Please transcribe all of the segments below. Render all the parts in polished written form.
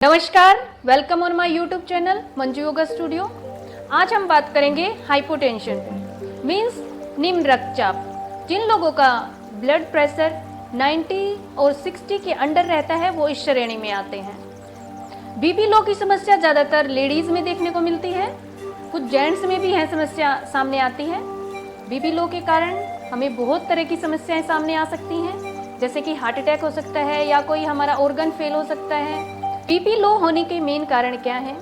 नमस्कार, welcome on my YouTube channel Manju yoga studio. आज हम बात करेंगे हाइपोटेंशन मीन्स निम्न रक्तचाप। जिन लोगों का ब्लड प्रेशर 90 और 60 के अंडर रहता है वो इस श्रेणी में आते हैं। बीपी लो की समस्या ज़्यादातर लेडीज में देखने को मिलती है, कुछ जेंट्स में भी यह समस्या सामने आती है। बीपी लो के कारण हमें बहुत तरह की समस्याएं सामने आ सकती हैं, जैसे कि हार्ट अटैक हो सकता है या कोई हमारा ऑर्गन फेल हो सकता है। बीपी लो होने के मेन कारण क्या है?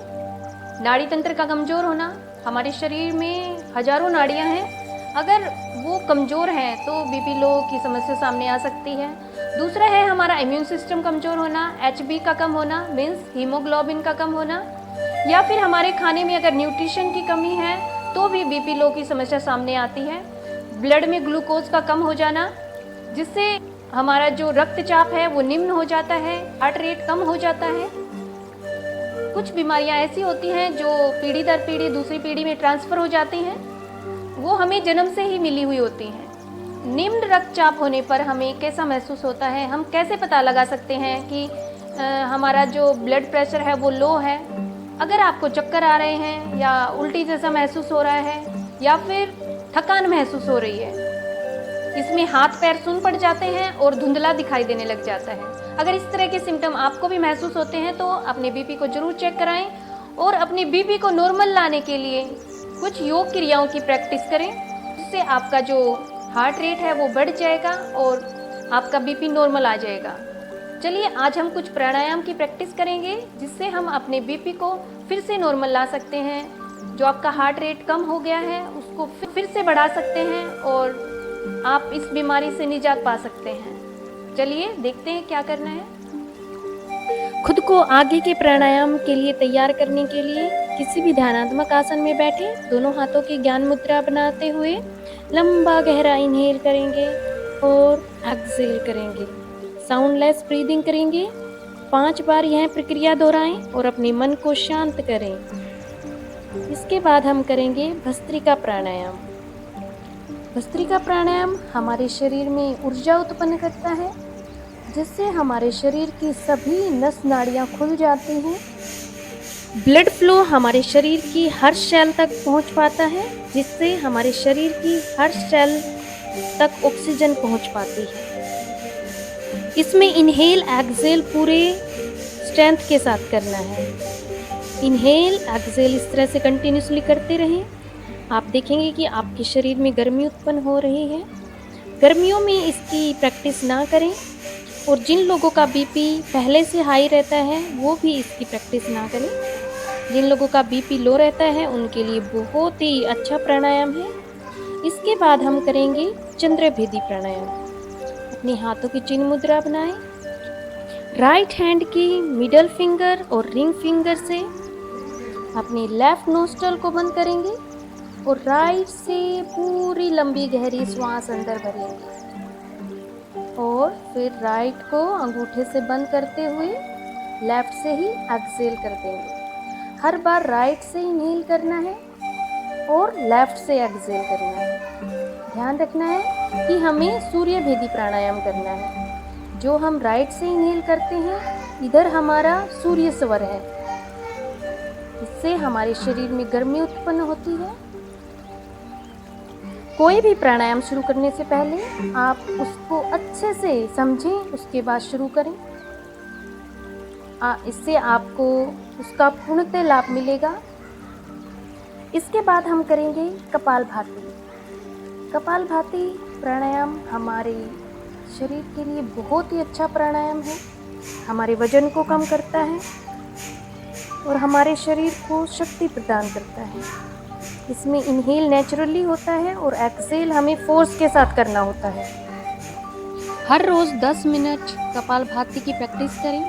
नाड़ी तंत्र का कमजोर होना। हमारे शरीर में हजारों नाड़ियां हैं, अगर वो कमजोर हैं तो बीपी लो की समस्या सामने आ सकती है। दूसरा है हमारा इम्यून सिस्टम कमजोर होना, एचबी का कम होना मीन्स हीमोग्लोबिन का कम होना, या फिर हमारे खाने में अगर न्यूट्रिशन की कमी है तो भी बीपी लो की समस्या सामने आती है। ब्लड में ग्लूकोज का कम हो जाना, जिससे हमारा जो रक्तचाप है वो निम्न हो जाता है, हार्ट रेट कम हो जाता है। कुछ बीमारियां ऐसी होती हैं जो पीढ़ी दर पीढ़ी दूसरी पीढ़ी में ट्रांसफर हो जाती हैं, वो हमें जन्म से ही मिली हुई होती हैं। निम्न रक्तचाप होने पर हमें कैसा महसूस होता है, हम कैसे पता लगा सकते हैं कि हमारा जो ब्लड प्रेशर है वो लो है? अगर आपको चक्कर आ रहे हैं या उल्टी जैसा महसूस हो रहा है या फिर थकान महसूस हो रही है, इसमें हाथ पैर सुन्न पड़ जाते हैं और धुंधला दिखाई देने लग जाता है, अगर इस तरह के सिम्टम आपको भी महसूस होते हैं तो अपने बीपी को जरूर चेक कराएं और अपने बीपी को नॉर्मल लाने के लिए कुछ योग क्रियाओं की प्रैक्टिस करें, जिससे आपका जो हार्ट रेट है वो बढ़ जाएगा और आपका बीपी नॉर्मल आ जाएगा। चलिए आज हम कुछ प्राणायाम की प्रैक्टिस करेंगे, जिससे हम अपने बीपी को फिर से नॉर्मल ला सकते हैं। जो आपका हार्ट रेट कम हो गया है उसको फिर से बढ़ा सकते हैं और आप इस बीमारी से निजात पा सकते हैं। चलिए देखते हैं क्या करना है। खुद को आगे के प्राणायाम के लिए तैयार करने के लिए किसी भी ध्यानात्मक आसन में बैठे, दोनों हाथों की ज्ञान मुद्रा बनाते हुए लंबा गहरा इनहेल करेंगे और एक्सहेल करेंगे। साउंडलेस ब्रीदिंग करेंगे। 5 बार यह प्रक्रिया दोहराएं और अपने मन को शांत करें। इसके बाद हम करेंगे भस्त्रिका प्राणायाम। भस्त्रिका प्राणायाम हमारे शरीर में ऊर्जा उत्पन्न करता है, जिससे हमारे शरीर की सभी नस नाड़ियाँ खुल जाती हैं। ब्लड फ्लो हमारे शरीर की हर सेल तक पहुंच पाता है, जिससे हमारे शरीर की हर सेल तक ऑक्सीजन पहुंच पाती है। इसमें इनहेल एक्सहेल पूरे स्ट्रेंथ के साथ करना है। इनहेल एक्सहेल इस तरह से कंटिन्यूसली करते रहें। आप देखेंगे कि आपके शरीर में गर्मी उत्पन्न हो रही है। गर्मियों में इसकी प्रैक्टिस ना करें, और जिन लोगों का बीपी पहले से हाई रहता है वो भी इसकी प्रैक्टिस ना करें। जिन लोगों का बीपी लो रहता है उनके लिए बहुत ही अच्छा प्राणायाम है। इसके बाद हम करेंगे चंद्रभेदी प्राणायाम। अपने हाथों की चिन्ह मुद्रा बनाएं। राइट हैंड की मिडल फिंगर और रिंग फिंगर से अपनी लेफ्ट नोस्ट्रल को बंद करेंगे और राइट से पूरी लंबी गहरी श्वास अंदर भरेंगे और फिर राइट को अंगूठे से बंद करते हुए लेफ्ट से ही एक्सहेल कर देंगे। हर बार राइट से इनहेल करना है और लेफ्ट से एक्सहेल करना है। ध्यान रखना है कि हमें सूर्यभेदी प्राणायाम करना है। जो हम राइट से इनहेल करते हैं, इधर हमारा सूर्य स्वर है, इससे हमारे शरीर में गर्मी उत्पन्न होती है। कोई भी प्राणायाम शुरू करने से पहले आप उसको अच्छे से समझें, उसके बाद शुरू करें। इससे आपको उसका पूर्णतः लाभ मिलेगा। इसके बाद हम करेंगे कपालभाति। कपालभाति प्राणायाम हमारे शरीर के लिए बहुत ही अच्छा प्राणायाम है। हमारे वजन को कम करता है और हमारे शरीर को शक्ति प्रदान करता है। इसमें इनहेल नेचुरली होता है और एक्सहेल हमें फोर्स के साथ करना होता है। हर रोज़ 10 मिनट कपालभाति की प्रैक्टिस करें,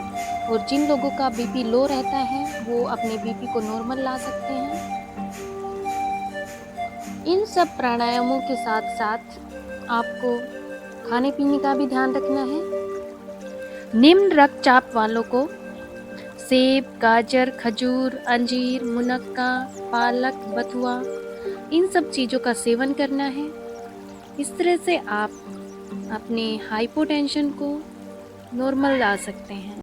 और जिन लोगों का बीपी लो रहता है वो अपने बीपी को नॉर्मल ला सकते हैं। इन सब प्राणायामों के साथ साथ आपको खाने पीने का भी ध्यान रखना है। निम्न रक्तचाप वालों को सेब, गाजर, खजूर, अंजीर, मुनक्का, पालक, बथुआ, इन सब चीज़ों का सेवन करना है। इस तरह से आप अपने हाइपोटेंशन को नॉर्मल ला सकते हैं।